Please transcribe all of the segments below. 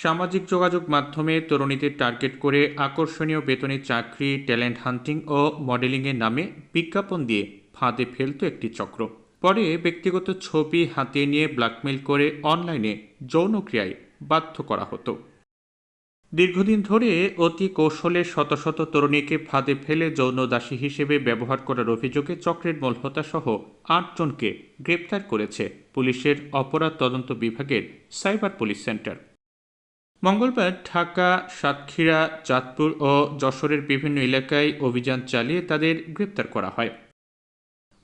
সামাজিক যোগাযোগ মাধ্যমে তরুণীদের টার্গেট করে আকর্ষণীয় বেতনে চাকরি, ট্যালেন্ট হান্টিং ও মডেলিংয়ের নামে বিজ্ঞাপন দিয়ে ফাঁদে ফেলত একটি চক্র। পরে ব্যক্তিগত ছবি হাতিয়ে নিয়ে ব্ল্যাকমেইল করে অনলাইনে যৌনক্রিয়ায় বাধ্য করা হতো। দীর্ঘদিন ধরে অতি কৌশলে শত শত তরুণীকে ফাঁদে ফেলে যৌনদাসী হিসেবে ব্যবহার করার অভিযোগে চক্রের মূল হোতাসহ ৮ জনকে গ্রেপ্তার করেছে পুলিশের অপরাধ তদন্ত বিভাগের সাইবার পুলিশ সেন্টার। মঙ্গলবার ঢাকা, সাতক্ষীরা, চাঁদপুর ও যশোরের বিভিন্ন এলাকায় অভিযান চালিয়ে তাদের গ্রেপ্তার করা হয়।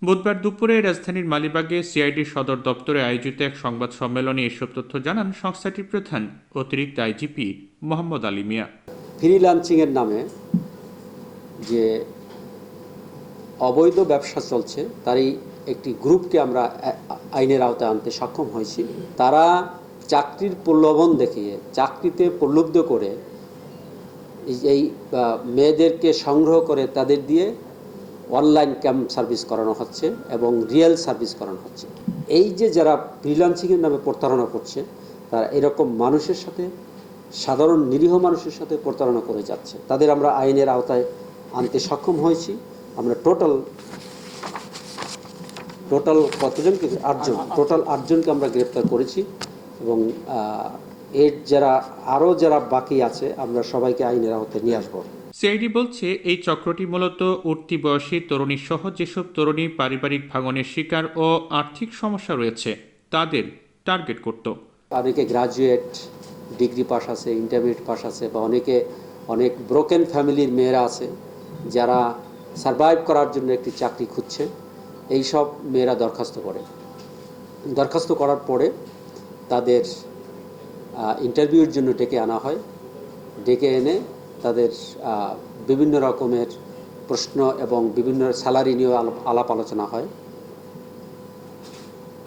বুধবার দুপুরে রাজধানীর মালিবাগে সিআইডি সদর দপ্তরে আয়োজিত এক সংবাদ সম্মেলনে এসব তথ্য জানান সংস্থাটির প্রধান অতিরিক্ত আইজিপি মোহাম্মদ আলী মিয়া। ফ্রিল্যান্সিংয়ের নামে যে অবৈধ ব্যবসা চলছে তারই একটি গ্রুপকে আমরা আইনের আওতায় আনতে সক্ষম হয়েছি। তারা চাকরির প্রলোভন দেখিয়ে, চাকরিতে প্রলুব্ধ করে এই মেয়েদেরকে সংগ্রহ করে তাদের দিয়ে অনলাইন ক্যাম্প সার্ভিস করানো হচ্ছে এবং রিয়েল সার্ভিস করানো হচ্ছে। এই যে যারা ফ্রিল্যান্সিংয়ের নামে প্রতারণা করছে তারা এরকম মানুষের সাথে, সাধারণ নিরীহ মানুষের সাথে প্রতারণা করে যাচ্ছে। তাদের আমরা আইনের আওতায় আনতে সক্ষম হয়েছি। আমরা টোটাল কতজনকে? 8 জন, টোটাল 8 জনকে আমরা গ্রেপ্তার করেছি এবং এর যারা বাকি আছে আমরা সবাইকে আইনের আওতায় নিয়ে আসবো। সিআইডি বলছে, এই চক্রটি মূলত উঠতি বয়সী তরুণী সহ যেসব তরুণী পারিবারিক ভাঙনের শিকার ও আর্থিক সমস্যা রয়েছে তাদের টার্গেট করত। অনেকে গ্রাজুয়েট, ডিগ্রি পাস আছে, ইন্টারমিডিয়েট পাস আছে, বা অনেক ব্রোকেন ফ্যামিলির মেয়েরা আছে যারা সারভাইভ করার জন্য একটি চাকরি খুঁজছে। এই সব মেয়েরা দরখাস্ত করার পরে তাদের ইন্টারভিউর জন্য ডেকে আনা হয়। ডেকে এনে তাদের বিভিন্ন রকমের প্রশ্ন এবং বিভিন্ন স্যালারি নিয়ে আলাপ আলোচনা হয়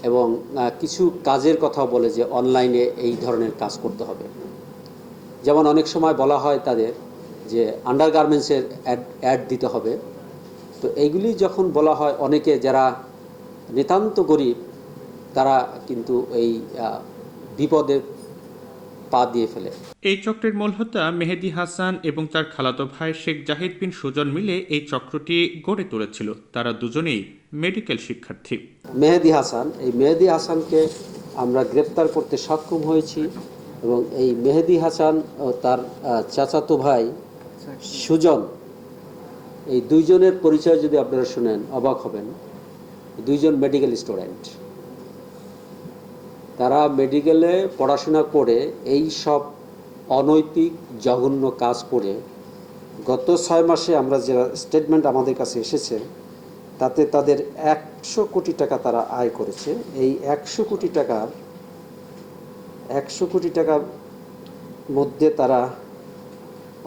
এবং কিছু কাজের কথা বলে যে অনলাইনে এই ধরনের কাজ করতে হবে। যেমন অনেক সময় বলা হয় তাদের যে আন্ডারগার্মেন্টসের অ্যাড দিতে হবে। তো এইগুলি যখন বলা হয়, অনেকে যারা নিতান্ত গরিব তারা কিন্তু এই বিপদে পা দিয়ে ফেলে। এই চক্রের মূল হোতা মেহেদী হাসান এবং তার খালাতো ভাই শেখ জাহিদ বিন সুজন মিলে এই চক্রটি গড়ে তুলেছিল। তারা দুজনেই মেডিকেল শিক্ষার্থী। মেহেদী হাসানকে আমরা গ্রেপ্তার করতে সক্ষম হয়েছি এবং এই মেহেদী হাসান ও তার চাচাতো ভাই সুজন, এই দুইজনের পরিচয় যদি আপনারা শুনেন অবাক হবেন। দুইজন মেডিকেল স্টুডেন্ট, তারা মেডিকেলে পড়াশোনা করে এই সব অনৈতিক জঘন্য কাজ করে গত 6 মাসে আমরা যে স্টেটমেন্ট আমাদের কাছে এসেছে তাতে তাদের 100 কোটি টাকা তারা আয় করেছে। এই 100 কোটি টাকার মধ্যে তারা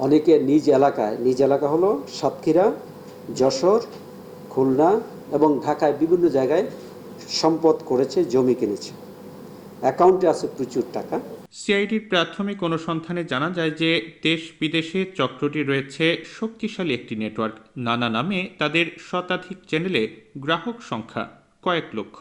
অনেকে নিজ এলাকা হলো সাতক্ষীরা, যশোর, খুলনা এবং ঢাকায় বিভিন্ন জায়গায় সম্পদ করেছে, জমি কিনেছে, অ্যাকাউন্টে আছে প্রচুর টাকা। সিআইডির প্রাথমিক অনুসন্ধানে জানা যায় যে দেশ বিদেশে চক্রটি রয়েছে শক্তিশালী একটি নেটওয়ার্ক। নানা নামে তাদের শতাধিক চ্যানেলে গ্রাহক সংখ্যা কয়েক লক্ষ।